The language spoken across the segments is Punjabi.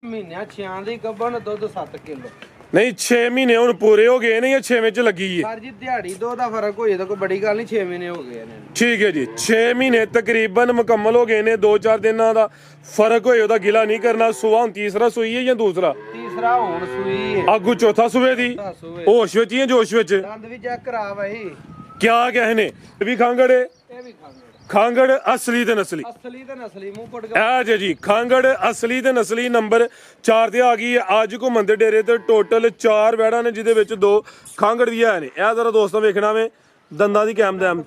ਮਹੀਨਿਆਂ 6 ਦੀ ਗੱਭਣ ਦੁੱਧ 7 ਕਿਲੋ। ਨਹੀਂ 6 ਮਹੀਨੇ ਹੁਣ ਪੂਰੇ ਹੋ ਗਏ ਨੇ ਜਾਂ 6ਵੇਂ ਚ ਲੱਗੀ ਹੈ? ਸਰ ਜੀ ਦਿਹਾੜੀ ਦੋ ਦਾ ਫਰਕ ਹੋਏ ਤਾਂ ਕੋਈ ਬੜੀ ਗੱਲ ਨਹੀਂ, 6 ਮਹੀਨੇ ਹੋ ਗਏ ਨੇ। ਠੀਕ ਹੈ ਜੀ 6 ਮਹੀਨੇ ਤਕਰੀਬਨ ਮੁਕੰਮਲ ਹੋ ਗਏ ਨੇ। 2-4 ਦਿਨਾਂ ਦਾ ਫਰਕ ਹੋਏ ਉਹਦਾ ਗਿਲਾ ਨਹੀਂ ਕਰਨਾ। ਸੁਆ ਹੁਣ ਤੀਸਰਾ ਸੂਈ ਹੈ ਜਾਂ ਦੂਸਰਾ? ਤੀਸਰਾ ਹੁਣ ਸੂਈ ਹੈ। ਆਗੂ ਚੌਥਾ ਸੂਏ ਦੀ ਹੋਸ਼ ਵਿੱਚ ਜਾਂ ਜੋਸ਼ ਵਿੱਚ? ਦੰਦ ਵੀ ਚੈੱਕ ਕਰਾ ਬਈ। ਕਿਆ ਕਹਨੇ ਇਹ ਵੀ ਖਾਂਗੜ ਹੈ? ਇਹ ਵੀ ਖਾਂਗੜ। ਖਾਂਗੜ ਅਸਲੀ ਤੇ ਨਸਲੀ। ਅਸਲੀ ਤੇ ਨਸਲੀ ਮੂੰਹ ਪੜ ਇਹ ਜੀ ਖਾਂਗੜ ਅਸਲੀ ਤੇ ਨਸਲੀ ਨੰਬਰ 4 ਤੇ ਆ ਗਈ ਹੈ। ਅੱਜ ਘੁੰਮਣ ਦੇ ਡੇਰੇ ਤੇ ਟੋਟਲ 4 ਵੈੜਾਂ ਨੇ, ਜਿਹਦੇ ਵਿੱਚ 2 ਖਾਂਗੜ ਦੀਆਂ ਨੇ। ਇਹ ਜ਼ਰਾ ਦੋਸਤਾਂ ਵੇਖਣਾ ਵੇ ਦੰਦਾਂ ਦੀ ਕੈਮ ਦੈਮ।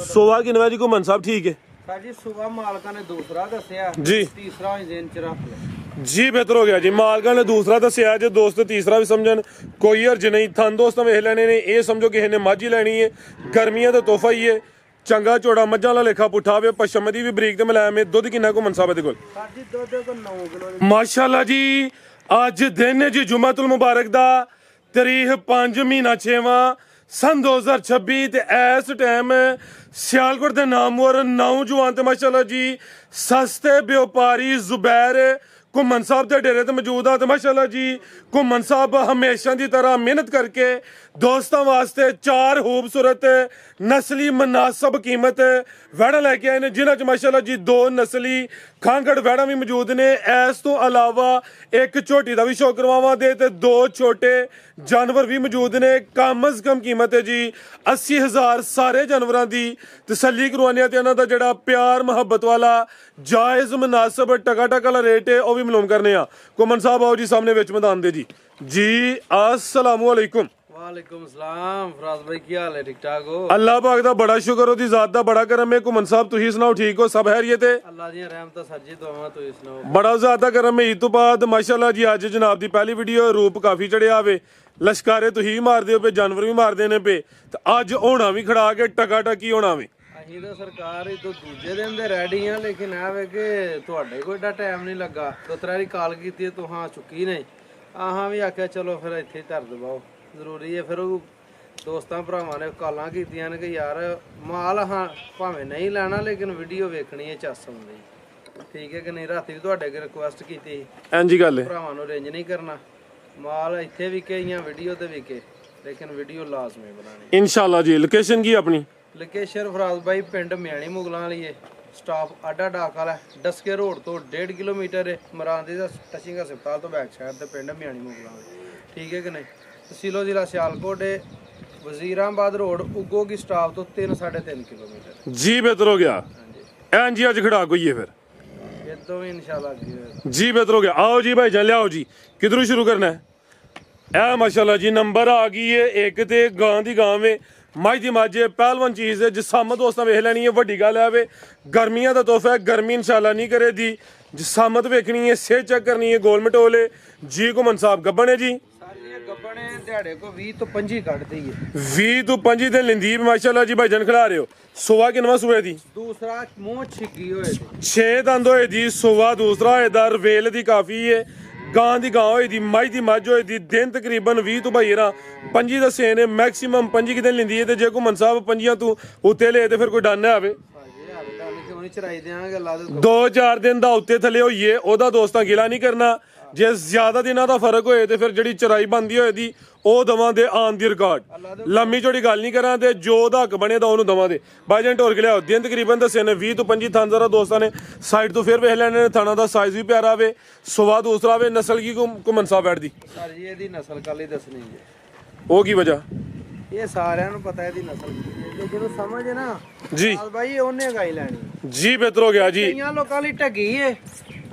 ਸੋਵਾ ਕਿਨਵਾ ਜੀ ਘੁੰਮਣ ਸਾਹਿਬ? ਠੀਕ ਹੈ ਸਰ ਜੀ ਸੁਬਾ ਮਾਲਕਾਂ ਨੇ ਦੂਸਰਾ ਦੱਸਿਆ ਜੀ, ਤੀਸਰਾ ਇੰਜਨ ਚ ਰੱਖ ਲਿਆ ਜੀ। ਬਿਹਤਰ ਹੋ ਗਿਆ ਜੀ, ਮਾਲਕਾਂ ਨੇ ਦੂਸਰਾ ਦੱਸਿਆ। ਜੇ ਦੋਸਤ ਤੀਸਰਾ ਵੀ ਸਮਝਣ ਕੋਈ ਹਰਜ ਨਹੀਂ। ਥਣ ਦੋਸਤਾਂ ਵੇਖ ਲੈਣੇ ਨੇ। ਇਹ ਸਮਝੋ ਕਿਸੇ ਨੇ ਮੱਝ ਹੀ ਲੈਣੀ ਹੈ, ਗਰਮੀਆਂ ਦਾ ਤੋਹਫਾ ਹੀ ਹੈ। ਚੰਗਾ ਝੋੜਾ ਮੱਝਾਂ ਵਾਲਾ ਲੇਖਾ ਪੁੱਠਾ ਵੇ, ਪਸ਼ਮ ਦੀ ਵੀ ਬਰੀਕ ਤੇ ਮੁਲਾਇਮ ਹੈ। ਦੁੱਧ ਕਿੰਨਾ ਘੁੰਮਣ ਸਾਹਿਬ ਦੇ ਕੋਲ? ਸਰ ਜੀ ਦੁੱਧ ਕੋ 9 ਕਿਲੋ। ਮਾਸ਼ਾਅੱਲਾ ਜੀ। ਅੱਜ ਦਿਨ ਹੈ ਜੀ ਜੁਮਾਤੁਲ ਮੁਬਾਰਕ ਦਾ, ਤਾਰੀਖ 5 ਮਹੀਨਾ 6ਵਾਂ ਸਨ 2026 ਤੇ ਇਸ ਟਾਈਮ ਸਿਆਲਕੋਟ ਦੇ ਨਾਮਵਰ ਨੌਜਵਾਨ ਤੇ ਮਾਸ਼ਾਅੱਲਾ ਜੀ ਸਸਤੇ ਵਪਾਰੀ ਜ਼ੁਬੈਰ ਘੁੰਮਣ ਸਾਹਿਬ ਦੇ ਡੇਰੇ ਤੇ ਮੌਜੂਦ ਆ। ਤੇ ਮਾਸ਼ਾਅੱਲਾ ਜੀ ਘੁੰਮਣ ਸਾਹਿਬ ਹਮੇਸ਼ਾ ਦੀ ਤਰ੍ਹਾਂ ਮਿਹਨਤ ਕਰਕੇ ਦੋਸਤਾਂ ਵਾਸਤੇ 4 ਖੂਬਸੂਰਤ ਨਸਲੀ ਮਨਾਸਬ ਕੀਮਤ ਵੈੜਾਂ ਲੈ ਕੇ ਆਏ ਨੇ, ਜਿਨ੍ਹਾਂ 'ਚ ਮਾਸ਼ਾਅੱਲਾ ਜੀ 2 ਨਸਲੀ ਖਾਂਗੜ ਵੈੜਾਂ ਵੀ ਮੌਜੂਦ ਨੇ। ਇਸ ਤੋਂ ਇਲਾਵਾ ਇੱਕ ਝੋਟੀ ਦਾ ਵੀ ਸ਼ੌਕ ਕਰਵਾਵਾਂ ਦੇ ਤੇ 2 ਛੋਟੇ ਜਾਨਵਰ ਵੀ ਮੌਜੂਦ ਨੇ। ਕਮ ਅਜ਼ ਕਮ ਕੀਮਤ ਹੈ ਜੀ 80,000। ਸਾਰੇ ਜਾਨਵਰਾਂ ਦੀ ਤਸੱਲੀ ਕਰਵਾਉਣੀ ਤੇ ਇਹਨਾਂ ਦਾ ਜਿਹੜਾ ਪਿਆਰ ਮੁਹੱਬਤ ਵਾਲਾ ਜਾਇਜ਼ ਮੁਨਾਸਬ ਟਕਾ ਟਕਾ ਵਾਲਾ ਰੇਟ ਹੈ ਉਹ ਵੀ ਮਾਲੂਮ ਕਰਨੇ ਆ। ਘੁੰਮਣ ਸਾਹਿਬ ਆਓ ਜੀ ਸਾਹਮਣੇ ਵਿੱਚ ਮੈਦਾਨ ਦੇ ਜੀ। ਜੀ अस्सलामु अलैकुम। वालेकुम सलाम। फराज भाई की हाल है? ठीक ठाक हो? अल्लाह पाक दा बड़ा शुक्र, ओदी जात दा बड़ा करम है। घुमन साहब तुही सुनाओ, ठीक हो? सब खैरियत है? अल्लाह दी रहमत सर जी दुआवां तुही सुनाओ। बड़ा ज्यादा करम है। ईद तो बाद माशाल्लाह जी अज जनाब दी पहली वीडियो, रूप काफी चढ़िया वे। लश्कारे तुही मारदे हो पे, जानवर भी मारदे ने पे, ते अज होना भी खड़ा के टका टकी होना वे। ਅਸੀਂ ਤਾਂ ਸਰਕਾਰ ਇਹ ਤੋਂ ਦੂਜੇ ਦਿਨ ਦੇ ਰੈਡੀ ਆ, ਲੇਕਿਨ ਇਹ ਵੇ ਕਿ ਤੁਹਾਡੇ ਕੋਈ ਏਡਾ ਟਾਈਮ ਨਹੀਂ ਲੱਗਾ। 2-3 ਵਾਰੀ ਕਾਲ ਕੀਤੀ ਤੂੰ ਹਾਂ ਚੁੱਕੀ ਨਹੀਂ। ਆਹਾਂ ਵੀ ਆਖਿਆ ਚਲੋ ਫਿਰ ਇੱਥੇ ਧਰ ਦਵਾਓ, ਜ਼ਰੂਰੀ ਹੈ। ਫਿਰ ਉਹ ਦੋਸਤਾਂ ਭਰਾਵਾਂ ਨੇ ਕਾਲਾਂ ਕੀਤੀਆਂ ਨੇ ਕਿ ਯਾਰ ਮਾਲ ਹਾਂ ਭਾਵੇਂ ਨਹੀਂ ਲੈਣਾ ਲੇਕਿਨ ਵੀਡੀਓ ਵੇਖਣੀ ਹੈ ਚੱਸ ਹੁੰਦੀ, ਠੀਕ ਹੈ ਕਿ ਨਹੀਂ। ਰਾਤੀ ਵੀ ਤੁਹਾਡੇ ਅੱਗੇ ਰਿਕੁਐਸਟ ਕੀਤੀ ਇੰਜੀ ਗੱਲ ਹੈ, ਭਰਾਵਾਂ ਨੂੰ ਅਰੇਂਜ ਨਹੀਂ ਕਰਨਾ। ਮਾਲ ਇੱਥੇ ਵਿਕੇ ਜਾਂ ਵੀਡੀਓ ਤੇ ਵਿਕੇ, ਲੇਕਿਨ ਵੀਡੀਓ ਲਾਜ਼ਮੀ ਬਣਾਣੀ ਇੰਸ਼ਾਅੱਲਾ ਜੀ। ਲੋਕੇਸ਼ਨ ਕੀ ਆਪਣੀ? ਲੋਕੇਸ਼ਨ ਫਰਾਜ਼ ਬਾਈ ਪਿੰਡ ਮਿਆਣੀ ਮੁਗਲਾਂ ਵਾਲੀ ਹੈ। ਸਟਾਫ ਆਡਾ ਡਾਕ ਵਾਲਾ ਡਸਕੇ ਰੋਡ ਤੋਂ 1.5 ਕਿਲੋਮੀਟਰ ਹੈ। ਮਰਾਂਦੀ ਦਾ ਟਚਿੰਗ ਹਸਪਤਾਲ ਤੋਂ ਬੈਕ ਸਾਈਡ ਤੇ ਪਿੰਡ ਮਿਆਣੀ ਮੁਗਲਾਂ ਵਾਲੀ, ਠੀਕ ਹੈ ਕਿ ਨਹੀਂ। ਤਹਿਸੀਲੋ ਜ਼ਿਲ੍ਹਾ ਸਿਆਲਕੋਟ ਹੈ। ਵਜ਼ੀਰਾਬਾਦ ਰੋਡ ਉਗੋ ਕੀ ਸਟਾਫ ਤੋਂ 3-3.5 ਕਿਲੋਮੀਟਰ ਜੀ। ਬਿਹਤਰ ਹੋ ਗਿਆ ਇੰਜੀ। ਅੱਜ ਖੜਾ ਕੋਈ ਹੈ ਫਿਰ ਇਦੋਂ ਵੀ ਇਨਸ਼ਾਅੱਲਾ ਜੀ। ਬਿਹਤਰ ਹੋ ਗਿਆ। आओ जी भाई जान लियाओ जी। किधरों शुरू करना है? ए माशाल्लाह जी नंबर आ गई है। एक ते गां दी गां वे, मझ दी मझ है, पहलवान चीज़ है। जिसामत दोस्तां वेख लैनी है, वड्डी गल है वे। गर्मियां दा तोहफा है, गर्मी इंशाल्लाह नहीं करे दी। जिसामत वेखनी है, सेहत चेक करनी है, गोल मटोले जी। घुमन साहब गब्बन है जी, ਗੱਬਣੇ ਦਿਹਾੜੇ ਕੋ 20 ਤੋਂ 25 ਕੱਢਦੀ ਹੈ। 20 ਤੋਂ 25 ਦਿਨ ਲਿੰਦੀ ਮਾਸ਼ਾਅੱਲਾ ਜੀ। ਭਾਈਜਾਨ ਖਿਲਾ ਰਹੇ ਹੋ। ਸੁਵਾ ਕਿਨਵਾ ਸੂਏ ਦੀ? ਦੂਸਰਾ ਮੂੰਹ ਛਿੱਗੀ ਹੋਏ 6 ਦੰਦ ਹੋਏ ਦੀ। ਸੁਵਾ ਦੂਸਰਾ ਹੋਏ ਦਾ। ਰਵੇਲ ਦੀ ਕਾਫੀ ਹੈ। ਗਾਂ ਦੀ ਗਾਂ ਹੋਈ ਦੀ, ਮੱਝ ਦੀ ਮੱਝ ਹੋਈ ਦੀ। ਦਿਨ ਤਕਰੀਬਨ 20 ਤੋਂ 25 ਦੱਸੇ ਨੇ। ਮੈਕਸਿਮਮ 25 ਦਿਨ ਲਿੰਦੀ ਹੈ। ਤੇ ਜੇ ਘੁਮਨ ਸਾਹਿਬ 25 ਤੋਂ ਉੱਤੇ ਲਏ ਤੇ ਫਿਰ ਕੋਈ ਡਰ ਨਾ ਆਵੇ। 2-4 ਦਿਨ ਦਾ ਉੱਤੇ ਥੱਲੇ ਹੋਈਏ ਉਹਦਾ ਦੋਸਤਾਂ ਗਿਲਾ ਨਹੀਂ ਕਰਨਾ। ਜੇ ਜ਼ਿਆਦਾ ਦਿਨਾਂ ਦਾ ਫਰਕ ਹੋਏ ਤੇ ਫਿਰ ਜਿਹੜੀ ਚਰਾਈ ਬੰਦੀ ਹੋਏ ਦੀ ਉਹ ਦਵਾਂ ਦੇ ਆਨ ਦੀ ਰਿਕਾਰਡ। ਲੰਮੀ ਚੌੜੀ ਗੱਲ ਨਹੀਂ ਕਰਾਂ ਤੇ ਜੋ ਉਹਦਾ ਹੱਕ ਬਣੇ ਤਾਂ ਉਹਨੂੰ ਦਵਾਂ ਦੇ। ਬਾਈਜਨ ਢੋਰ ਕੇ ਲਿਆਓ। ਦਿਨ ਤਕਰੀਬਨ ਦੱਸੇ ਨੇ 20 ਤੋਂ 25 ਥਾਂ। ਜ਼ਰਾ ਦੋਸਤਾਂ ਨੇ ਸਾਈਡ ਤੋਂ ਫਿਰ ਵੇਖ ਲੈਣੇ ਨੇ। ਥਾਣਾ ਦਾ ਸਾਈਜ਼ ਵੀ ਪਿਆਰਾ ਵੇ, ਸੁਵਾ ਦੂਸਰਾ ਵੇ। ਨਸਲ ਕੀ ਘੁਮਨ ਸਾਹਿਬ ਬੈਠਦੀ? ਸਰ ਜੀ ਇਹਦੀ ਨਸਲ ਕੱਲ ਹੀ ਦੱਸਣੀ ਜੀ। ਉਹ ਕੀ ਵਜ੍ਹਾ? ਇਹ ਸਾਰਿਆਂ ਨੂੰ ਪਤਾ ਇਹਦੀ ਨਸਲ ਕੀ, ਜਿਹਨੂੰ ਸਮਝ ਹੈ ਨਾ ਜੀ ਬਾਈ ਉਹਨੇ ਗਾਈ ਲੈਣੀ ਜੀ। ਬਿਹਤਰ ਹੋ ਗਿਆ ਜੀ। ਕਈਆਂ ਲੋਕਾਂ ਲਈ ਢੱਗੀ ਏ,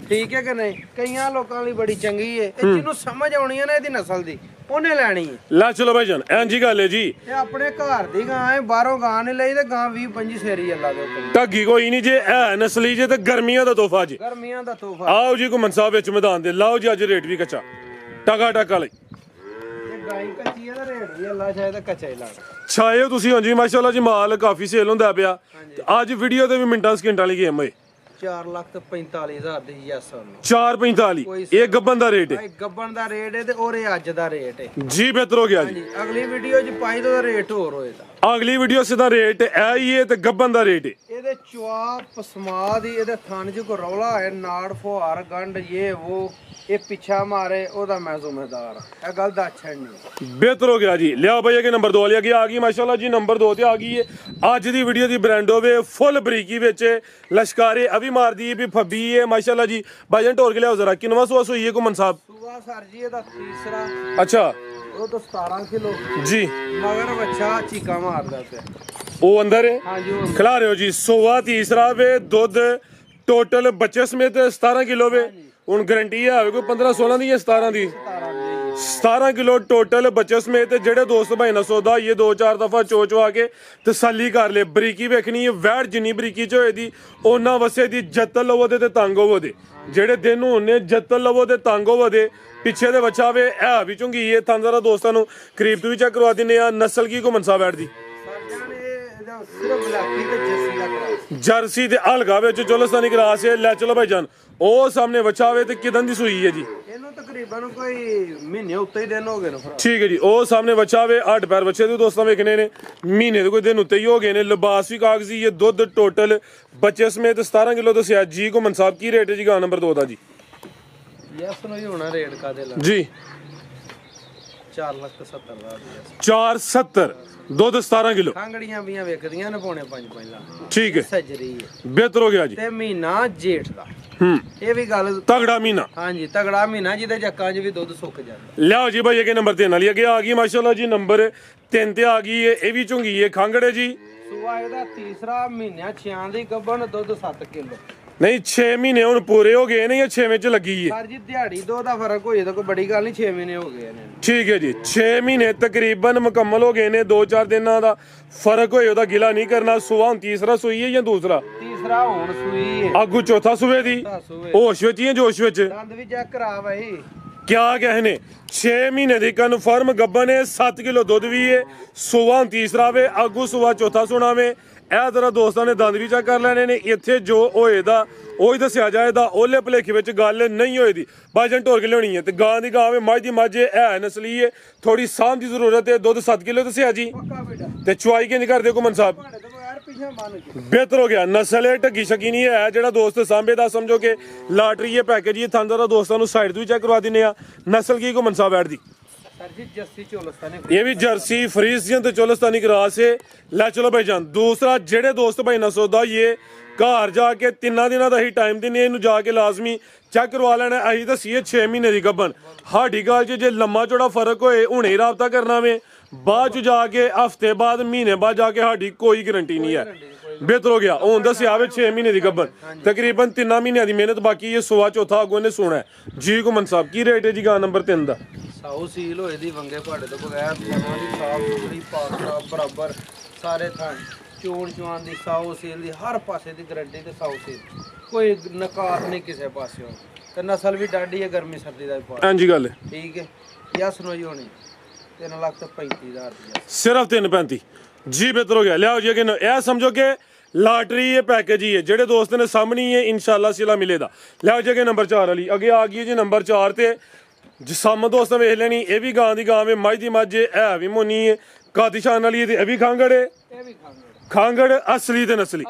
ਠੀਕ ਹੈ ਕਿ ਨਹੀਂ। ਕਈਆਂ ਲੋਕਾਂ ਲਈ ਬੜੀ ਚੰਗੀ ਏ। ਇਹ ਜਿਹਨੂੰ ਸਮਝ ਆਉਣੀ ਹੈ ਨਾ ਇਹਦੀ ਨਸਲ ਦੀ, ਉਹਨੇ ਲੈਣੀ ਹੈ। ਲੈ ਚਲੋ ਭਾਈਜਾਨ ਇੰਜੀ ਗੱਲ ਹੈ ਜੀ। ਇਹ ਆਪਣੇ ਘਰ ਦੀ ਗਾਂ ਹੈ, ਬਾਹਰੋਂ ਗਾਂ ਨਹੀਂ ਲਈ ਤੇ ਗਾਂ 20-25 ਸੇਰੀ ਅੱਲਾ ਦੇ ਉੱਤੇ। ਢੱਗੀ ਕੋਈ ਨਹੀਂ ਜੇ। ਇਹ ਨਸਲੀ ਜੇ ਤੇ ਗਰਮੀਆਂ ਦਾ ਤੋਹਫਾ ਜੀ। ਗਰਮੀਆਂ ਦਾ ਤੋਹਫਾ। ਆਓ ਜੀ ਘੁਮਨ ਸਾਹਿਬ ਵਿੱਚ ਮੈਦਾਨ ਦੇ। ਲਾਓ ਜੀ ਅੱਜ ਰੇਟ ਵੀ ਕੱਚਾ ਟਕਾ ਟਕਾ ਲਈ। ਇਹ ਗਾਈ ਕੱਚੀ ਹੈ ਤਾਂ ਰੇਟ ਵੀ ਅੱਲਾ ਸ਼ਾਇਦ ਕੱਚਾ ਹੀ ਲਾਣਾ। ਛਾਏ ਹੋ ਤੁਸੀਂ? ਹਾਂਜੀ ਮਾਸ਼ਾਅੱਲਾ ਜੀ। ਮਾਲ ਕਾਫੀ ਸੇਲ ਹੁੰਦਾ ਪਿਆ। ਅੱਜ ਵੀਡੀਓ ਤੇ ਵੀ ਮਿੰਟਾਂ ਸਕਿੰਟਾਂ ਵਾਲੀ ਗੇਮ ਹੋਏ। 4,45,000 ਦੀ ਯੈਸ। 445 ਇਹ ਗੱਬਨ ਦਾ ਰੇਟ ਹੈ। ਗੱਬਨ ਦਾ ਰੇਟ ਹੈ ਤੇ ਔਰ ਇਹ ਅੱਜ ਦਾ ਰੇਟ ਹੈ ਜੀ। ਬਿਹਤਰ ਹੋ ਗਿਆ ਜੀ। ਅਗਲੀ ਵੀਡੀਓ 'ਚ 5 ਦਾ ਰੇਟ ਹੋਰ ਹੋਏਗਾ। ਅਗਲੀ ਵੀਡੀਓ ਸਿੱਧਾ ਰੇਟ ਇਹ ਹੀ ਹੈ ਤੇ ਗੱਬਨ ਦਾ ਰੇਟ ਹੈ। ਇਹਦੇ ਚਵਾ ਪਸਮਾ ਦੀ ਇਹਦੇ ਥਣ ਚ ਕੋ ਰੌਲਾ ਹੈ ਨਾੜ ਫੁਹਾਰ ਗੰਢ ਇਹ ਉਹ ਇਹ ਪਿੱਛਾ ਮਾਰੇ ਉਹਦਾ ਮੈਂ ਜ਼ਿੰਮੇਦਾਰ ਇਹ ਗੱਲ ਦਾ ਅੱਛਾ ਨਹੀਂ। ਬਿਹਤਰ ਹੋ ਗਿਆ ਜੀ। ਲਿਆਓ ਭਈਆ ਕਿ ਨੰਬਰ 2 ਵਾਲੀ ਅੱਗੇ ਆ ਗਈ ਮਾਸ਼ਾਅੱਲਾ ਜੀ। ਨੰਬਰ 2 ਤੇ ਆ ਗਈ ਹੈ ਅੱਜ ਦੀ ਵੀਡੀਓ ਦੀ ਬ੍ਰਾਂਡ ਹੋਵੇ ਫੁੱਲ ਬਰੀਕੀ ਵਿੱਚ ਲਸ਼ਕਾਰੇ ਅਭੀ ਮਾਰਦੀ ਵੀ ਫੱਬੀ ਹੈ ਮਾਸ਼ਾਅੱਲਾ ਜੀ। ਭਾਈਜਾਨ ਢੋਰ ਕੇ ਲਿਆਓ ਜ਼ਰਾ ਕਿੰਨਵਾ ਸੂਆ ਸੂਈ ਹੈ ਘੁੰਮਣ ਸਾਹਿਬ? ਸੂਆ ਸਰ ਜੀ ਇਹਦਾ ਤੀਸਰਾ। ਅੱਛਾ ਉਹ ਤਾਂ 17 ਕਿਲੋ ਜੀ ਮਗਰ ਬੱਚਾ ਚੀਕਾ ਮਾਰਦਾ ਪਿਆ। ਉਹ ਅੰਦਰ ਹੈ ਹਾਂਜੀ ਉਹ ਖਿਲਾ ਰਹੇ ਹੋ ਜੀ। ਸੋਵਾ ਤੀਸਰਾ ਵੇ ਦੁੱਧ ਟੋਟਲ ਬੱਚੇ ਸਮੇਤ 17 ਕਿਲੋ ਵੇ। ਹੁਣ ਗਰੰਟੀ ਹੈ ਕੋਈ 15 16 ਦੀ ਜਾਂ 17 ਦੀ? 17 ਕਿਲੋ ਟੋਟਲ ਬੱਚੇ ਸਮੇਤ। ਜਿਹੜੇ ਦੋਸਤ ਭਾਈ ਨਾਲ ਸੌਦਾ ਇਹ 2-4 ਦਫਾ ਚੋਚਵਾ ਕੇ ਤਸੱਲੀ ਕਰ ਲੇ। ਬਰੀਕੀ ਵੇਖਣੀ ਹੈ ਵੈੜ ਜਿੰਨੀ ਬਰੀਕੀ ਚ ਹੋਏ ਦੀ ਉਹਨਾਂ ਵਸੇ ਦੀ ਜੱਤਲ ਲਵੋ ਦੇ ਤੇ ਤੰਗ ਹੋਵੋ ਦੇ। ਜਿਹੜੇ ਦਿਨ ਹੁੰਨੇ ਜੱਤਲ ਲਵੋ ਤੇ ਤੰਗ ਹੋਵੋ ਦੇ ਪਿੱਛੇ ਦੇ ਬੱਚਾ ਵੇ ਇਹ ਵੀ ਚੁੰਗੀ ਇਹ ਥਾਂ ਜ਼ਰਾ ਦੋਸਤਾਂ ਨੂੰ ਕਰੀਬ ਤੋਂ ਵੀ ਚੈੱਕ ਕਰਵਾ ਦਿੰਨੇ ਆ। ਨਸਲ ਕੀ ਘੁੰਮਣ ਸਾਹਿਬ ਬੈਠ ਦੀ ਸਿਰਫ ਬਲਾਕੀ ਤੇ ਜੱਸੀ ਦਾ ਕਰਾਸ ਜਰਸੀ ਤੇ ਹਲਗਾ ਵਿੱਚ ਚੋਲਸਤਾਨੀ ਕਰਾਸ ਹੈ। ਲੈ ਚਲੋ ਭਾਈਜਾਨ ਉਹ ਸਾਹਮਣੇ ਬੱਚਾ ਵੇ ਤੇ ਕਿਦਾਂ ਦੀ ਸੂਈ ਹੈ ਜੀ? ਇਹਨੂੰ ਤਕਰੀਬਨ ਕੋਈ ਮਹੀਨੇ ਉੱਤੇ ਹੀ ਦਿਨ ਹੋ ਗਏ ਨੇ। ਠੀਕ ਹੈ ਜੀ। ਉਹ ਸਾਹਮਣੇ ਬੱਚਾ ਵੇ 8 ਪੈਰ ਬੱਚੇ ਦੇ ਦੋਸਤਾਂ ਵੇਖਣੇ ਨੇ ਮਹੀਨੇ ਦੇ ਕੋਈ ਦਿਨ ਉੱਤੇ ਹੀ ਹੋ ਗਏ ਨੇ। ਲਿਬਾਸ ਵੀ ਕਾਗਜ਼ੀ ਇਹ ਦੁੱਧ ਟੋਟਲ ਬੱਚੇ ਸਮੇਤ 17 ਕਿਲੋ ਦੱਸਿਆ ਜੀ। ਘੁੰਮਣ ਸਾਹਿਬ ਕੀ ਰੇਟ ਹੈ ਜੀ ਗਾ ਨੰਬਰ 2 ਦਾ ਜੀ? ਯੈਸ ਨੂੰ ਹੀ ਹੋਣਾ ਰੇਟ ਕਾਦੇ ਲਾ ਜੀ 4,70,000 470 ਦੁੱਧ 17 ਕਿਲੋ ਖਾਂਗੜੀਆਂ ਵੀਆਂ ਵੇਖਦੀਆਂ ਨੇ ਪੌਣੇ 5 ਲੱਖ। ਠੀਕ ਹੈ ਸੱਜਰੀ ਹੈ ਬਿਹਤਰ ਹੋ ਗਿਆ ਜੀ। ਤੇ ਮਹੀਨਾ ਜੇਠ ਦਾ ਇਹ ਵੀ ਗੱਲ ਤਗੜਾ ਮਹੀਨਾ। ਹਾਂਜੀ ਤਗੜਾ ਮਹੀਨਾ ਜਿਹਦੇ ਜੱਕਾਂ 'ਚ ਵੀ ਦੁੱਧ ਸੁੱਕ ਜਾਂਦਾ। ਲਿਆਓ ਜੀ ਭਾਈ ਅੱਗੇ ਨੰਬਰ 3 ਵਾਲੀ ਅੱਗੇ ਆ ਗਈ ਮਾਸ਼ਾਅੱਲਾ ਜੀ। ਨੰਬਰ 3 ਤੇ ਆ ਗਈ ਇਹ ਵੀ ਝੁੰਗੀ ਹੈ ਖਾਂਗੜੇ ਜੀ। ਸੂਆ ਇਹਦਾ ਤੀਸਰਾ ਮਹੀਨਿਆਂ 6 ਦੀ ਗੱਭਣ ਦੁੱਧ 7 ਕਿਲੋ। ਨਹੀਂ 6 ਮਹੀਨੇ ਹੁਣ ਪੂਰੇ ਹੋ ਗਏ ਨੇ ਜਾਂ 6ਵੇਂ ਚ ਲੱਗੀ ਹੈ? ਸਰ ਜੀ ਦਿਹਾੜੀ ਦੋ ਦਾ ਫਰਕ ਹੋਈ ਤਾਂ ਕੋਈ ਬੜੀ ਗੱਲ ਨਹੀਂ 6 ਮਹੀਨੇ ਹੋ ਗਏ ਨੇ। ਠੀਕ ਹੈ ਜੀ 6 ਮਹੀਨੇ ਤਕਰੀਬਨ ਮੁਕੰਮਲ ਹੋ ਗਏ ਨੇ। 2-4 ਦਿਨਾਂ ਦਾ ਫਰਕ ਹੋਏ ਉਹਦਾ ਗਿਲਾ ਨਹੀਂ ਕਰਨਾ। ਸੂਆ ਹੁਣ ਤੀਸਰਾ ਸੂਈ ਹੈ ਜਾਂ ਦੂਸਰਾ? ਤੀਸਰਾ ਹੁਣ ਸੂਈ ਹੈ। ਆਗੂ ਚੌਥਾ ਸੂਏ ਦੀ ਹੋਸ਼ ਵਿੱਚ ਜਾਂ ਜੋਸ਼ ਵਿੱਚ? ਦੰਦ ਵੀ ਚੈੱਕ ਕਰਾ ਬਾਈ ਕਿਆ ਕਹਨੇ 6 ਮਹੀਨੇ ਦੀ ਕਨਫਰਮ ਗੱਬਨ ਹੈ 7 ਕਿਲੋ ਦੁੱਧ ਵੀ ਹੈ। ਸੂਆ ਹੁਣ ਤੀਸਰਾ ਵੇ ਆਗੂ ਸੂਆ ਚੌਥਾ ਸੁਣਾ ਵੇ। ਇਹ ਤਰ੍ਹਾਂ ਦੋਸਤਾਂ ਨੇ ਦੰਦ ਵੀ ਚੈੱਕ ਕਰ ਲੈਣੇ ਨੇ। ਇੱਥੇ ਜੋ ਹੋਏ ਦਾ ਉਹੀ ਦੱਸਿਆ ਜਾਏਦਾ ਓਲੇ ਭਲੇਖੇ ਵਿੱਚ ਗੱਲ ਨਹੀਂ ਹੋਈ ਦੀ। ਬਾਜਨ ਢੋਰ ਕੇ ਲਿਆਉਣੀ ਹੈ ਤੇ ਗਾਂ ਦੀ ਗਾਂ ਵੇ ਮੱਝ ਦੀ ਮੱਝ ਹੈ ਨਸਲੀ ਹੈ ਥੋੜੀ ਸਾਂਭ ਦੀ ਜ਼ਰੂਰਤ ਹੈ। ਦੁੱਧ 7 ਕਿਲੋ ਦੱਸਿਆ ਜੀ ਪੱਕਾ ਬੇਟਾ ਤੇ ਚੁਆਈ ਕਿੰਨੀ ਕਰਦੇ ਘੁੰਮਣ ਸਾਹਿਬ? ਭਾੜੇ ਤੋਂ ਬਗੈਰ ਪਿੱਛੇ ਮੰਨ ਕੇ ਬਿਹਤਰ ਹੋ ਗਿਆ। ਨਸਲ ਹੈ ਢੱਗੀ ਸ਼ਕੀ ਨਹੀਂ ਹੈ। ਜਿਹੜਾ ਦੋਸਤ ਸਾਂਭੇ ਦਾ ਸਮਝੋ ਕਿ ਲਾਟਰੀ ਹੈ ਪੈਕੇਜ ਇਹ ਥਾਂਦਾ ਦਾ ਦੋਸਤਾਂ ਨੂੰ ਸਾਈਡ ਤੋਂ ਵੀ ਚੈੱਕ ਕਰਵਾ ਦਿੰਨੇ ਆ। ਨਸਲ ਕੀ ਘੁੰਮਣ ਸਾਹਿਬ ਬੈਠ ਦੀ? ਸਰ ਜੀ ਜੱਸੀ ਚੋਲਸਤਾਨੀ ਇਹ ਵੀ ਜਰਸੀ ਫਰੀਜ਼ੀਅਨ ਤੇ ਚੋਲਸਤਾਨੀ ਕਰਾਸ ਹੈ। ਲੈ ਚਲੋ ਭਾਈਜਾਨ ਦੂਸਰਾ ਜਿਹੜੇ ਦੋਸਤ ਭਾਈ ਨਾਲ ਸੌਦਾ ਇਹ ਘਰ ਜਾ ਕੇ 3 ਦਿਨਾਂ ਦਾ ਹੀ ਟਾਈਮ ਦਿੰਨੇ ਇਹਨੂੰ ਜਾ ਕੇ ਲਾਜ਼ਮੀ ਚੈੱਕ ਕਰਵਾ ਲੈਣਾ। ਅਸੀਂ ਦੱਸੀਏ 6 ਮਹੀਨੇ ਦੀ ਗੱਭਣ। ਸਾਡੀ ਗੱਲ 'ਚ ਜੇ ਲੰਮਾ ਚੌੜਾ ਫਰਕ ਹੋਏ ਹੁਣੇ ਰਾਬਤਾ ਕਰਨਾ ਵੇ ਬਾਅਦ 'ਚ ਜਾ ਕੇ ਹਫਤੇ ਬਾਅਦ ਮਹੀਨੇ ਬਾਅਦ ਜਾ ਕੇ ਸਾਡੀ ਕੋਈ ਗਰੰਟੀ ਨਹੀਂ ਹੈ। ਬਿਹਤਰ ਹੋ ਗਿਆ। ਹੁਣ ਦੱਸਿਆ ਵੇ 6 ਮਹੀਨੇ ਦੀ ਗੱਭਣ ਤਕਰੀਬਨ 3 ਮਹੀਨਿਆਂ ਦੀ ਮਿਹਨਤ ਬਾਕੀ ਇਹ ਸਵਾ ਚੌਥਾ ਅੱਗੋਂ ਨੇ ਸੋਣਾ ਜੀ। ਘੁੰਮਣ ਸਾਹਿਬ ਕੀ ਰੇਟ ਹੈ ਜੀ ਗਾਂ ਨੰਬਰ 3 ਦਾ? ਸਾਊ ਸੀਲ ਹੋਏ ਦੀ ਵੰਗੇ ਭਾੜੇ ਤੋਂ ਬਗੈਰ ਥਾਂ ਦੀ ਸਾਫ ਸੁਥਰੀ ਪਾਕ ਸਾਫ ਬਰਾਬਰ ਸਾਰੇ ਥਾਂ ਚੋਣ ਚਵਾਨ ਦੀ ਸਾਊ ਸੀਲ ਦੀ ਹਰ ਪਾਸੇ ਦੀ ਗਰੰਟੀ ਤੇ ਸਾਊ ਸੀਲ ਕੋਈ ਨਕਾਤ ਨਹੀਂ ਕਿਸੇ ਪਾਸਿਓਂ ਤੇ ਨਸਲ ਵੀ ਡਾਢੀ ਹੈ ਗਰਮੀ ਸਰਦੀ ਦਾ ਵੀ ਪਾ ਹਾਂਜੀ ਗੱਲ ਠੀਕ ਹੈ। ਯਸ ਨੋਈ ਹੋਣੀ 3,35,000 ਰੁਪਇਆ ਸਿਰਫ 335 ਜੀ। ਬਿਹਤਰ ਹੋ ਗਿਆ। ਲਿਆਓ ਜੀ ਅੱਗੇ ਇਹ ਸਮਝੋ ਕਿ ਲਾਟਰੀ ਇਹ ਪੈਕੇਜ ਹੀ ਹੈ। ਜਿਹੜੇ ਦੋਸਤ ਨੇ ਸਾਹਮਣੀ ਹੈ ਇਨਸ਼ਾਅੱਲਾ ਸਿਲਾ ਮਿਲੇਗਾ। ਲਿਆਓ ਜੀ ਅੱਗੇ ਨੰਬਰ 4 ਵਾਲੀ ਅੱਗੇ ਆ ਗਈ ਜੀ। ਨੰਬਰ 4 ਤੇ ਜਿਸਮ ਦੋਸਤਾਂ ਵੇਖ ਲੈਣੀ ਇਹ ਵੀ ਗਾਂ ਦੀ ਗਾਂ ਵੇ ਮੱਝ ਦੀ ਮੱਝ ਹੈ ਵੀ ਮੋਨੀ ਹੈ ਕਾਦੀਸ਼ਾਨ ਵਾਲੀ ਤੇ ਇਹ ਵੀ ਖਾਂਗੜ ਹੈ। ਇਹ ਵੀ ਖਾਂਗੜ ਖਾਂਗੜ ਅਸਲੀ ਤੇ ਨਸਲੀ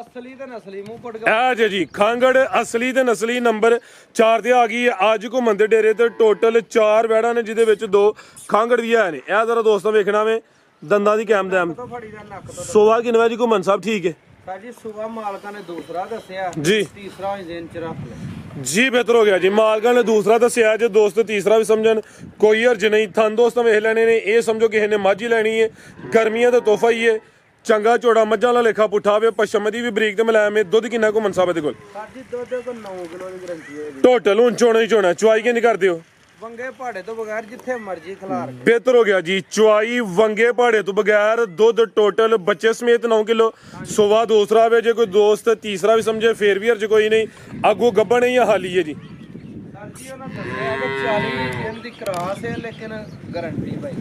ਮੂੰਹ ਪਟਗਾ ਇਹ ਜੀ ਖਾਂਗੜ ਅਸਲੀ ਤੇ ਨਸਲੀ। ਨੰਬਰ 4 ਤੇ ਆ ਗਈ ਹੈ। ਅੱਜ ਘੁੰਮਣ ਦੇ ਡੇਰੇ ਤੇ ਟੋਟਲ 4 ਵੈੜਾਂ ਨੇ ਜਿਹਦੇ ਵਿੱਚ 2 ਖਾਂਗੜ ਦੀਆਂ ਨੇ। ਇਹ ਜ਼ਰਾ ਦੋਸਤਾਂ ਵੇਖਣਾ ਵੇ ਦੰਦਾਂ ਦੀ ਕੈਮ ਦੈਮ। ਤੋਂ ਫੜੀ ਦਾ ਨੱਕ ਤੋਂ ਸੋਵਾ ਕਿਨਵਾ ਜੀ ਘੁੰਮਣ ਸਾਹਿਬ? ਠੀਕ ਹੈ ਸਰ ਜੀ ਸੁਬਾ ਮਾਲਕਾਂ ਨੇ ਦੂਸਰਾ ਦੱਸਿਆ ਜੀ ਤੀਸਰਾ ਇੰਜਨ ਚ ਰੱਖ ਲਿਆ ਜੀ। ਬਿਹਤਰ ਹੋ ਗਿਆ ਜੀ। ਮਾਲਕਾਂ ਨੇ ਦੂਸਰਾ ਦੱਸਿਆ ਜੇ ਦੋਸਤ ਤੀਸਰਾ ਵੀ ਸਮਝਣ ਕੋਈ ਹਰਜ ਨਹੀਂ। ਥਣ ਦੋਸਤਾਂ ਵੇਖ ਲੈਣੇ ਨੇ ਇਹ ਸਮਝੋ ਕਿਸੇ ਨੇ ਮੱਝ ਹੀ ਲੈਣੀ ਹੈ ਗਰਮੀਆਂ ਦਾ ਤੋਹਫਾ ਹੀ ਹੈ। ਚੰਗਾ ਚੋੜਾ ਮੱਝਾਂ ਵਾਲਾ ਲੇਖਾ ਪੁੱਠਾ ਵੇ ਪਸ਼ਮ ਦੀ ਵੀ ਬਰੀਕ ਤੇ ਮਲਾਇਮ ਹੈ। ਦੁੱਧ ਕਿੰਨਾ ਘੁੰਮਣ ਸਾਹਿਬ ਦੇ ਕੋਲ? ਸਰ ਜੀ ਦੁੱਧ ਕੋ 9 ਕਿਲੋ ਦੀ ਗਰੰਟੀ ਹੋਏਗੀ। ਟੋਟਲ ਹੁਣ ਚੋਣਾ ਹੀ ਚੋਣਾ। ਚੁਆਈ ਕਿੰਨੀ ਕਰਦੇ ਹੋ? ਵੰਗੇ ਭਾੜੇ ਤੋਂ ਬਗੈਰ ਜਿੱਥੇ ਮਰਜ਼ੀ ਖਿਲਾਰ ਕੇ। ਬਿਹਤਰ ਹੋ ਗਿਆ ਜੀ। ਚੁਆਈ ਵੰਗੇ ਪਹਾੜੇ ਤੋਂ ਬਗੈਰ ਦੁੱਧ ਟੋਟਲ ਬੱਚੇ ਸਮੇਤ 9 ਕਿਲੋ। ਸੋਵਾ ਦੂਸਰਾ ਵੇ ਜੇ ਕੋਈ ਦੋਸਤ ਤੀਸਰਾ ਵੀ ਸਮਝੇ ਫੇਰ ਵੀ ਹਰਜ ਕੋਈ ਨਹੀਂ। ਅੱਗੋਂ ਗੱਭਣ ਨਹੀਂ ਹਾਲੀ ਹੈ ਜੀ। ਸਰ ਜੀ ਉਹਨਾਂ ਦੱਸਿਆ ਕਿ 40 ਦਿਨ ਦੀ ਕਰਾਸ ਹੈ ਲੇਕਿਨ ਗਰੰਟੀ ਭਾਈ।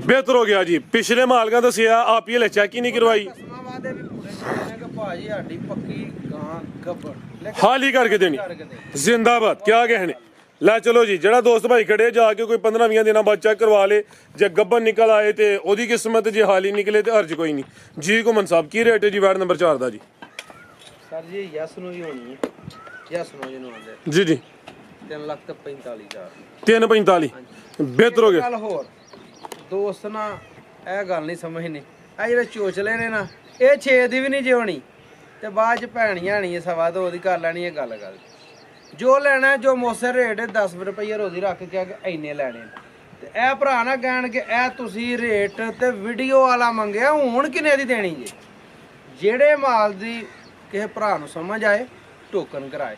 ਬਿਹਤਰ ਹੋ ਗਿਆ ਜੀ। ਪਿਛਲੇ ਮਾਲਕਾਂ ਦੱਸਿਆ ਆਪ ਹੀ ਲੈ ਚੈੱਕ ਹੀ ਨਹੀਂ ਕਰਵਾਈ। ਕਸਮਾਂ ਵਾਦੇ ਵੀ ਪੂਰੇ ਨੇ ਕਿ ਭਾਜੀ ਸਾਡੀ ਪੱਕੀ ਗਾਂ ਗੱਬੜ ਹਾਲੀ ਕਰਕੇ ਦੇਣੀ। ਜ਼ਿੰਦਾਬਾਦ ਕਿਆ ਕਹਿਣੇ ਲੈ ਚਲੋ ਜੀ, ਜਿਹੜਾ ਦੋਸਤ ਭਾਈ ਖੜੇ ਜਾ ਕੇ ਕੋਈ 15-20 ਦਿਨਾਂ ਬਾਅਦ ਚੈੱਕ ਕਰਵਾ ਲੇ, ਜੇ ਗੱਬਨ ਨਿਕਲ ਆਏ ਤੇ ਉਹਦੀ ਕਿਸਮਤ, ਜੇ ਹਾਲੀ ਨਿਕਲੇ ਤੇ ਹਰਜ ਕੋਈ ਨਹੀਂ ਜੀ। ਘੁੰਮਣ ਸਾਹਿਬ ਕੀ ਰੇਟ ਹੈ ਜੀ ਵੈਟ ਨੰਬਰ 4 ਦਾ ਜੀ? ਸਰ ਜੀ ਯਸ ਨੂੰ ਹੀ ਹੋਣੀ ਹੈ, ਯਸ ਨੂੰ ਜਿਹਨੂੰ ਆਉਂਦੇ ਜੀ ਜੀ 3,45,000 345 ਬਿਹਤਰ ਹੋ ਗਿਆ। ਗੱਲ ਹੋਰ ਦੋਸਤ ਨਾ ਇਹ ਗੱਲ ਨਹੀਂ ਸਮਝਣੀ, ਇਹ ਜਿਹੜੇ ਚੋਚਲੇ ਨੇ ਨਾ ਇਹ 6 ਦੀ ਵੀ ਨਹੀਂ ਜਿਉਣੀ ਤੇ ਬਾਅਦ ਚ ਭੈਣੀਆਂ ਨਹੀਂ ਸਵਾ ਦੋ ਦੀ ਕਰ ਲੈਣੀ। ਇਹ ਗੱਲ ਜੋ ਲੈਣਾ ਜੋ ਮੋਸੇ ਰੇਟ 10 ਰੁਪਏ ਰੋਜ਼ੀ ਰੱਖ ਕੇ ਇੰਨੇ ਲੈਣੇ ਤੇ ਇਹ ਭਰਾ ਨਾ ਕਹਿਣਗੇ ਇਹ ਤੁਸੀਂ ਰੇਟ ਤੇ ਵੀਡੀਓ ਵਾਲਾ ਮੰਗਿਆ, ਹੁਣ ਕਿੰਨੇ ਦੀ ਦੇਣੀ ਜੀ? ਜਿਹੜੇ ਮਾਲ ਦੀ ਕਿਸੇ ਭਰਾ ਨੂੰ ਸਮਝ ਆਏ ਟੋਕਨ ਕਰਾਏ,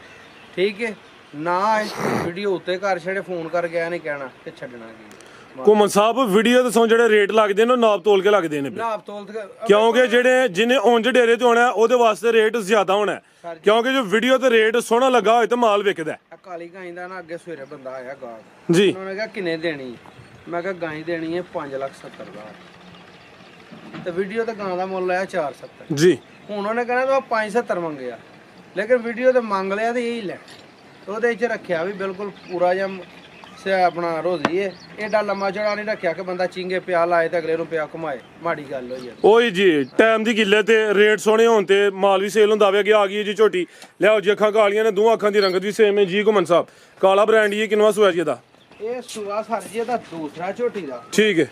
ਠੀਕ ਹੈ ਨਾ ਆਏ ਵੀਡੀਓ ਉੱਤੇ ਕਰ ਛੜੇ, ਫੋਨ ਕਰਕੇ ਆ ਨਹੀਂ ਕਹਿਣਾ ਤੇ ਛੱਡਣਾ ਕੀ। ਘੁੰਮਣ ਸਾਹਿਬ ਵੀਡੀਓ ਤੇ ਸੋ ਜਿਹੜੇ ਰੇਟ ਲੱਗਦੇ ਨੇ ਉਹ ਨਾਪ ਤੋਲ ਕੇ ਲੱਗਦੇ ਨੇ, ਨਾਪ ਤੋਲ ਕਿਉਂਕਿ ਜਿਹੜੇ ਜਿਹਨੇ ਉਂਝ ਡੇਰੇ ਤੇ ਹੋਣਾ ਉਹਦੇ ਵਾਸਤੇ ਰੇਟ ਜ਼ਿਆਦਾ ਹੋਣਾ, ਕਿਉਂਕਿ ਜੋ ਵੀਡੀਓ ਤੇ ਰੇਟ ਸੋਹਣਾ ਲੱਗਾ ਹੋਏ ਤਾਂ ਮਾਲ ਵਿਕਦਾ। ਕਾਲੀ ਗਾਂ ਦਾ ਨਾ ਅੱਗੇ ਸਵੇਰੇ ਬੰਦਾ ਆਇਆ ਗਾਹਕ ਜੀ, ਉਹਨਾਂ ਨੇ ਕਿਹਾ ਕਿੰਨੇ ਦੇਣੀ? ਮੈਂ ਕਿਹਾ ਗਾਂ ਦੇਣੀ ਹੈ 5,70,000 ਤੇ ਵੀਡੀਓ ਤੇ ਗਾਂ ਦਾ ਮੁੱਲ ਆਇਆ 470 ਜੀ। ਹੁਣ ਉਹਨੇ ਕਹਿੰਦਾ ਤੂੰ 570 ਮੰਗਿਆ, ਲੇਕਿਨ ਵੀਡੀਓ ਤੇ ਮੰਗ ਲਿਆ ਤੇ ਇਹੀ ਲੈ ਉਹਦੇ ਚ ਰੱਖਿਆ ਵੀ ਬਿਲਕੁਲ ਪੂਰਾ ਜਿਹਾ ਆਪਣਾ ਰੋਜ਼ੀ ਹੈ। ਏਡਾ ਲੰਮਾ ਚੌੜਾ ਨਹੀਂ ਰੱਖਿਆ ਕਿ ਬੰਦਾ ਚਿੰਗੇ ਪਿਆ ਲਾਏ ਤੇ ਅਗਲੇ ਨੂੰ ਪਿਆ ਘੁਮਾਏ, ਮਾੜੀ ਗੱਲ ਹੋਈ ਹੈ। ਉਹੀ ਜੀ ਟਾਈਮ ਦੀ ਕਿੱਲੇ ਤੇ ਰੇਟ ਸੋਹਣੇ ਹੋਣ ਤੇ ਮਾਲ ਵੀ ਸੇਲ ਹੁੰਦਾ ਵੇ। ਕਿ ਆ ਗਈ ਜੀ ਝੋਟੀ, ਲਿਆਓ ਜੀ ਅੱਖਾਂ ਕਾਲੀਆਂ ਨੇ, ਦੋਹਾਂ ਅੱਖਾਂ ਦੀ ਰੰਗਤ ਵੀ ਸੇਮ ਹੈ ਜੀ। ਘੁੰਮਣ ਸਾਹਿਬ ਕਾਲਾ ਬ੍ਰਾਂਡ ਹੀ ਕਿੰਨਵਾ ਸੂਆ ਜੀ ਇਹਦਾ? ਇਹ ਸੂਆ ਸਰ ਜੀ ਇਹਦਾ ਦੂਸਰਾ ਝੋਟੀ ਦਾ। ਠੀਕ ਹੈ,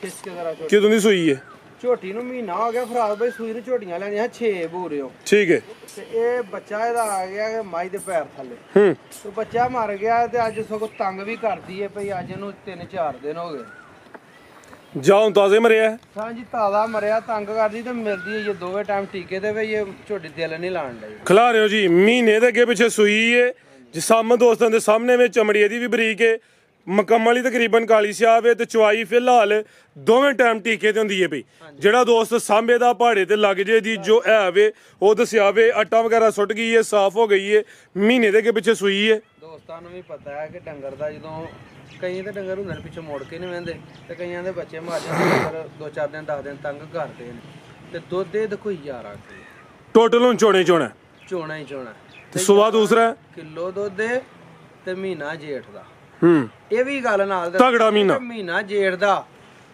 ਕਿਦੋਂ ਦੀ ਸੂਈ ਹੈ? ਝੋਟੀ ਨੂੰ ਮਹੀਨਾ ਹੋ ਗਿਆ ਫਰਾਦ ਬਾਈ ਸੂਈ ਨੂੰ, ਝੋਟੀਆਂ ਲੈਣੀਆਂ 6 ਬੂਰਿਓ। ਠੀਕ ਹੈ, ਤੇ ਇਹ ਬੱਚਾ ਇਹਦਾ ਆ ਗਿਆ ਕਿ ਮਾਈ ਦੇ ਪੈਰ ਥੱਲੇ, ਤੇ ਬੱਚਾ ਮਰ ਗਿਆ ਤੇ ਅੱਜ ਸਗੋਂ ਤੰਗ ਵੀ ਕਰਦੀ ਹੈ ਭਈ। ਅੱਜ ਇਹਨੂੰ 3-4 ਦਿਨ ਹੋ ਗਏ ਜਾਉਂ ਤਾਜ਼ੇ ਮਰਿਆ। ਹਾਂਜੀ ਤਾਜ਼ਾ ਮਰਿਆ, ਤੰਗ ਕਰਦੀ ਤੇ ਮਿਲਦੀ ਹੈ ਇਹ ਦੋਵੇਂ ਟਾਈਮ ਟੀਕੇ ਤੇ ਬਈ ਇਹ ਝੋਟੀ ਦਿਲ ਨਹੀਂ ਲਾਣ ਡਈ। ਖਿਲਾ ਰਹੇ ਹੋ ਜੀ, ਮਹੀਨੇ ਦੇ ਅੱਗੇ ਪਿੱਛੇ ਸੂਈ ਏ ਜੀ। ਸਾਹਮਣੇ ਦੋਸਤਾਂ ਦੇ ਸਾਹਮਣੇ ਵਿੱਚ ਚਮੜੀ ਇਹਦੀ ਵੀ ਬਰੀਕ ਏ, ਮੁਕੰਮਲ ਹੀ ਤਕਰੀਬਨ ਕਾਲੀ ਸਿਆਹ ਵੇ ਤੇ ਚਵਾਈ ਫਿਲਹਾਲ ਦੋਵੇਂ ਟਾਈਮ ਟੀਕੇ ਤੇ ਹੁੰਦੀ ਏ ਪਈ। ਜਿਹੜਾ ਦੋਸਤ ਸਾਂਭੇ ਦਾ ਪਹਾੜੇ ਤੇ ਲੱਗ ਜੇ ਦੀ ਜੋ ਹੈ ਵੇ ਉਹ ਦੱਸਿਆ ਵੇ, ਆਟਾ ਵਗੈਰਾ ਸੁੱਟ ਗਈ ਏ, ਸਾਫ਼ ਹੋ ਗਈ ਏ, ਮਹੀਨੇ ਦੇ ਅੱਗੇ ਪਿੱਛੇ ਸੂਈ ਏ। ਦੋਸਤਾਂ ਨੂੰ ਵੀ ਪਤਾ ਹੈ ਕਿ ਡੰਗਰ ਦਾ ਜਦੋਂ ਕਈ ਤੇ ਡੰਗਰ ਹੁੰਦੇ ਨੇ ਪਿੱਛੇ ਮੁੜ ਕੇ ਨਹੀਂ ਵਹਿੰਦੇ ਤੇ ਕਈਆਂ ਦੇ ਬੱਚੇ ਮਾਰ ਜਾਂਦੇ, ਪਰ 2-4 ਦਿਨ 10 ਦਿਨ ਤੰਗ ਕਰਦੇ ਨੇ ਤੇ ਦੁੱਧ ਇਹ ਦੇਖੋ 11 ਕਿਲੋ ਟੋਟਲ ਹੁਣ ਚੋਣਾ ਹੀ ਚੋਣਾ ਤੇ ਸੁਬਾ ਦੂਸਰਾ ਕਿਲੋ ਦੁੱਧ ਤੇ ਮਹੀਨਾ ਜੇਠ ਦਾ। ਇਹ ਵੀ ਗੱਲ ਨਾਲ ਤਗੜਾ ਮਹੀਨਾ ਜੇਠ ਦਾ।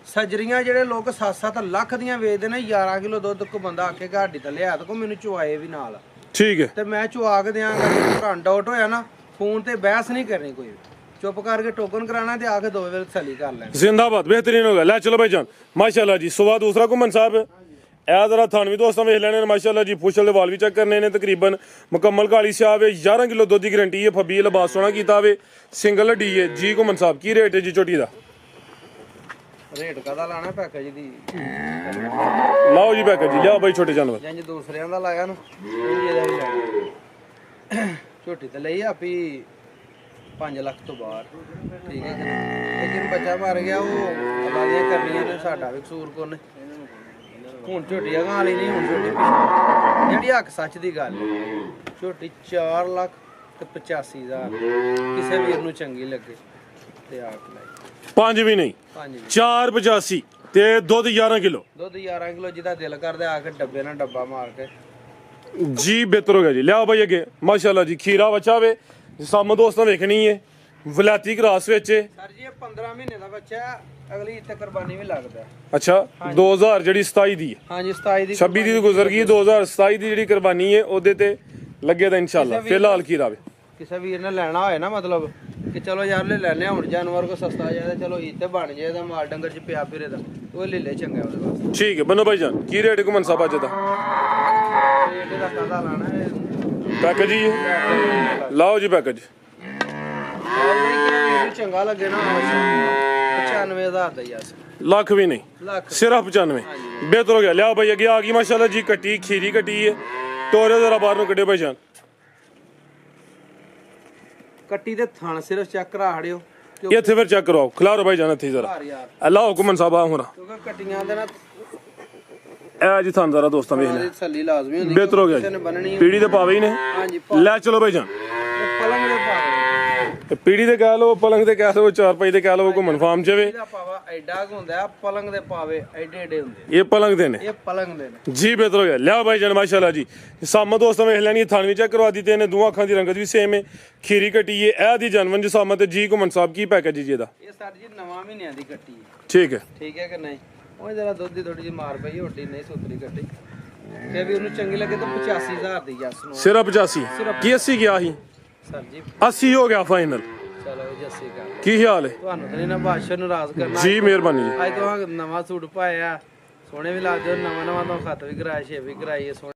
ਸਜਰੀਆਂ ਜਿਹੜੇ ਲੋਕ 7-7 ਲੱਖ ਦੀਆਂ ਵੇਚਦੇ ਨੇ, 11 ਕਿਲੋ ਦੁੱਧ ਕੋ ਬੰਦਾ ਆਕੇ ਗਾਡੀ ਤੇ ਲਿਆ ਤੇ ਕੋ ਮੈਨੂੰ ਚੁਆਏ ਵੀ ਨਾਲ, ਠੀਕ ਹੈ, ਤੇ ਮੈਂ ਚੁਆ ਕੇ ਦਿਆਂਗਾ। ਭਰਾ ਡਾਊਟ ਹੋਇਆ ਨਾ ਫੋਨ ਤੇ ਬਹਿਸ ਨਹੀਂ ਕਰਨੀ, ਕੋਈ ਚੁੱਪ ਕਰਕੇ ਟੋਕਨ ਕਰਾਣਾ ਤੇ ਆ ਕੇ 2 ਵੇਲੇ ਤਸੱਲੀ ਕਰ ਲੈਣੀ। ਜ਼ਿੰਦਾਬਾਦ, ਬਿਹਤਰੀਨ ਹੋ ਗਿਆ। ਲੈ ਚਲੋ ਭਾਈ ਜਾਨ, ਮਾਸ਼ਾਅੱਲਾ ਜੀ। ਸੁਬਾ ਦੂਸਰਾ ਘੁੰਮਣ ਸਾਹਿਬ ਇਹ ਜ਼ਰਾ ਥਣ ਵੀ ਦੋਸਤਾਂ ਵੇਖ ਲੈਣੇ ਨੇ ਮਾਸ਼ਾਅੱਲਾ ਜੀ। ਪੁੱਛਲ ਦੇ ਵਾਲ ਵੀ ਚੈੱਕ ਕਰਨੇ ਨੇ, ਤਕਰੀਬਨ ਮੁਕੰਮਲ ਕਾਲੀ ਸਿਆਹ ਵੇ, 11 ਕਿਲੋ ਦੁੱਧ ਦੀ ਗਰੰਟੀ ਹੈ। ਫੱਬੀ ਲਿਬਾਸ ਸੋਹਣਾ ਕੀਤਾ ਵੇ, ਸਿੰਗਲ ਹੱਡੀ ਹੈ ਜੀ। ਘੁੰਮਣ ਸਾਹਿਬ ਕੀ ਰੇਟ ਹੈ ਜੀ ਝੋਟੀ ਦਾ? ਰੇਟ ਕਾਦਾ ਲਾਣਾ ਪੈਕੇਜ ਦੀ? ਲਾਓ ਜੀ ਪੈਕੇਜ ਜੀ, ਲਿਆਓ ਬਾਈ ਛੋਟੇ ਜਾਨਵਰ। ਜਿੰਜ ਦੂਸਰਿਆਂ ਦਾ ਲਾਇਆ ਨਾ ਇਹਦਾ ਵੀ ਲੈਣਾ। ਝੋਟੀ ਤੇ ਲਈ ਆਪੀ 5 ਲੱਖ ਤੋਂ ਬਾਹਰ, ਠੀਕ ਹੈ। ਲੇਕਿਨ ਬੱਚਾ ਮਰ ਗਿਆ, ਉਹ ਅੱਲਾ ਦੀਆਂ ਕਰਨੀਆਂ ਨੇ, ਸਾਡਾ ਵੀ ਕਸੂਰ ਕੋਨੇ। ਹੁਣ ਝੋਟੀ ਅਗਾਂ ਵਾਲੀ ਨਹੀਂ, ਹੁਣ ਝੋਟੀ ਪਿੱਛੇ ਜਿਹੜੀ ਹੱਕ ਸੱਚ ਦੀ ਗੱਲ। ਝੋਟੀ 4,85,000 ਕਿਸੇ ਵੀਰ ਨੂੰ ਚੰਗੀ ਲੱਗੇ ਤੇ ਆਪ ਲੈ। 5 ਵੀ ਨਹੀਂ, 4,85 ਤੇ ਦੁੱਧ 11 ਕਿਲੋ। ਦੁੱਧ 11 ਕਿਲੋ, ਜਿਹਦਾ ਦਿਲ ਕਰਦਾ ਆ ਕੇ ਡੱਬੇ ਨਾਲ ਡੱਬਾ ਮਾਰ ਕੇ ਜੀ। ਬਿਹਤਰ ਹੋ ਗਿਆ ਜੀ। ਲਿਆਓ ਬਾਈ ਅੱਗੇ ਮਾਸ਼ਾਅੱਲਾ ਜੀ। ਖੀਰਾ ਬੱਚਾ ਵੇ, ਸਾਹਮਣੇ ਦੋਸਤਾਂ ਵੇਖਣੀ ਹੈ, ਵਲਾਤੀ ਕਰਾਸ ਵਿੱਚ। ਸਰ ਜੀ ਇਹ 15 ਮਹੀਨੇ ਦਾ ਬੱਚਾ, ਅਗਲੀ ਇੱਥੇ ਕੁਰਬਾਨੀ ਵੀ ਲੱਗਦਾ। ਅੱਛਾ 2000 ਜਿਹੜੀ 27 ਦੀ ਹੈ, ਹਾਂਜੀ 27 ਦੀ 26 ਦੀ ਗੁਜ਼ਰ ਗਈ, 2027 ਦੀ ਜਿਹੜੀ ਕੁਰਬਾਨੀ ਹੈ ਉਹਦੇ ਤੇ ਲੱਗੇ ਤਾਂ ਇਨਸ਼ਾਅੱਲਾ। ਫਿਲਹਾਲ ਖੀਰਾ ਵੇ ਕਿਸੇ ਵੀਰ ਨੇ ਲੈਣਾ ਹੋਏ ਨਾ, ਮਤਲਬ ਕਿ ਚਲੋ ਯਾਰ ਲੈ ਲੈਣੇ ਹੁਣ ਜਾਨਵਰ ਕੋ ਸਸਤਾ ਜਾਏ, ਚਲੋ ਇੱਥੇ ਬਣ ਜਾਏ ਤਾਂ ਮਾਲ ਡੰਗਰ ਚ ਪਿਆ ਫਿਰੇ ਦਾ ਉਹ ਲੈ ਲੈ ਚੰਗਾ ਉਹਦੇ ਵਾਸਤੇ। ਠੀਕ ਹੈ ਬੰਨੋ ਭਾਈ ਜਾਨ, ਕੀ ਰੇਟ ਘੁੰਮਣ ਸਾਹਿਬ ਅੱਜ ਦਾ? ਰੇਟ ਦਾ ਕਾਹਦਾ ਲਾਣਾ ਹੈ? ਪੈਕੇਜ ਜੀ ਲਾਓ ਜੀ ਪੈਕੇਜ। ਚੰਗਾ ਲੱਗੇ ਨਾ 95,000 ਦਾ ਯਾਰ, ਲੱਖ ਵੀ ਨਹੀਂ, ਸਿਰਫ 95। ਬਿਹਤਰ ਹੋ ਗਿਆ। ਲਿਆਓ ਭਾਈ ਅੱਗੇ ਆ ਗਈ ਮਾਸ਼ਾਅੱਲਾ ਜੀ ਕੱਟੀ, ਖੀਰੀ ਕੱਟੀ ਹੈ। ਤੋਰੇ ਜ਼ਰਾ ਬਾਹਰ ਨੂੰ ਕੱਢਿਓ ਭਾਈ ਜਾਨ। ਕੱਟੀ ਦੇ ਥਣ ਸਿਰਫ ਚੈੱਕ ਕਰਾ ਹੜਿਓ, ਇੱਥੇ ਫਿਰ ਚੈੱਕ ਕਰਵਾਓ। ਖਿਲਾਰੋ ਭਾਈ ਜਾਨ ਇੱਥੇ ਜ਼ਰਾ। ਅੱਲਾਹ ਹੁਕਮਨ ਸਾਹਿਬ ਆ ਹੋਣਾ, ਕਿਉਂਕਿ ਕੱਟੀਆਂ ਦੇ ਨਾਲ ਇਹ ਜੀ ਥਣ ਜ਼ਰਾ ਦੋਸਤਾਂ ਵੇਖ ਲੈ। ਤਸੱਲੀ ਲਾਜ਼ਮੀ ਹੁੰਦੀ। ਬਿਹਤਰ ਹੋ ਗਿਆ ਜੀ, ਪੀੜੀ ਦੇ ਪਾਵੇ ਹੀ ਨੇ। ਹਾਂਜੀ ਲੈ ਚਲੋ ਭਾਈ ਜਾਨ। ਪਲੰਗ ਦੇ ਪਾ ਤੇ ਪੀੜੀ ਤੇ ਕਹਿ ਲਓ, ਪਲੰਗ ਤੇ ਕਹਿ ਲਓ, ਚਾਰਪਾਈ ਤੇ ਕਹਿ ਲਓ, ਘੁੰਮਣ ਫਾਰਮ ਚ ਵੇ। ਇਹਦਾ ਪਾਵਾ ਐਡਾ ਕੁ ਹੁੰਦਾ, ਪਲੰਗ ਦੇ ਪਾਵੇ ਐਡੇ ਐਡੇ ਹੁੰਦੇ, ਇਹ ਪਲੰਗ ਦੇ ਨੇ। ਇਹ ਪਲੰਗ ਦੇ ਨੇ ਜੀ ਬਿਹਤਰ ਹੋ ਗਿਆ। ਲਿਆ ਭਾਈ ਜਾਨ ਮਾਸ਼ਾਅੱਲਾ ਜੀ। ਸਾਮਤ ਦੋਸਤਾਂ ਵੇਖ ਲੈਣੀ, ਥਣ ਵੀ ਚੈੱਕ ਕਰਵਾ ਦਿੱਤੇ ਨੇ, ਦੋਵਾਂ ਅੱਖਾਂ ਦੀ ਰੰਗਤ ਵੀ ਸੇਮ ਹੈ। ਖੀਰੀ ਕੱਟੀ ਹੈ ਇਹ ਦੀ ਜਨਵਨ ਜੀ ਸਾਮਤ ਤੇ ਜੀ ਘੁੰਮਣ ਸਾਹਿਬ ਕੀ ਪੈਕੇਜ ਜੀ ਇਹਦਾ? ਇਹ ਸਰ ਜੀ 9 ਮਹੀਨਿਆਂ ਦੀ ਕੱਟੀ ਹੈ। ਠੀਕ ਹੈ, ਠੀਕ ਹੈ ਕਿ ਨਹੀਂ? ਉਹ ਜਰਾ ਦੁੱਧ ਦੀ ਥੋੜੀ ਜਿਹੀ ਮਾਰ ਪਈ, ਢੋਡੀ ਨਹੀਂ ਸੁਥਰੀ ਕੱਟੀ, ਤੇ ਵੀ ਉਹਨੂੰ ਚੰਗੀ ਲੱਗੇ ਤਾਂ 85000 ਦੀ ਜੱਸ ਨੂੰ ਸਿਰਫ 85 ਕੀ 80 ਗਿਆ ਸੀ? ਸਰ ਜੀ 80 ਹੋ ਗਿਆ ਫਾਈਨਲ। ਚਲੋ ਜੀ 80 ਕਰ ਲਓ। ਕੀ ਖਿਆਲ ਹੈ ਤੁਹਾਨੂੰ ਤਾਂ ਨਹੀਂ ਨਾ ਬਾਦਸ਼ਾਹ ਨੂੰ ਰਾਜ਼ ਕਰਨਾ ਜੀ? ਮਿਹਰਬਾਨੀ ਜੀ। ਅੱਜ ਤੋਂ ਨਵਾਂ ਸੂਟ ਪਾਇਆ, ਸੋਹਣੇ ਵੀ ਲੱਗ ਜਾਓ, ਨਵਾਂ ਨਵਾਂ ਤੋਂ ਖੱਤ ਵੀ ਕਰਾਇਆ, ਛੇ ਵੀ ਕਰਾਈ ਹੈ।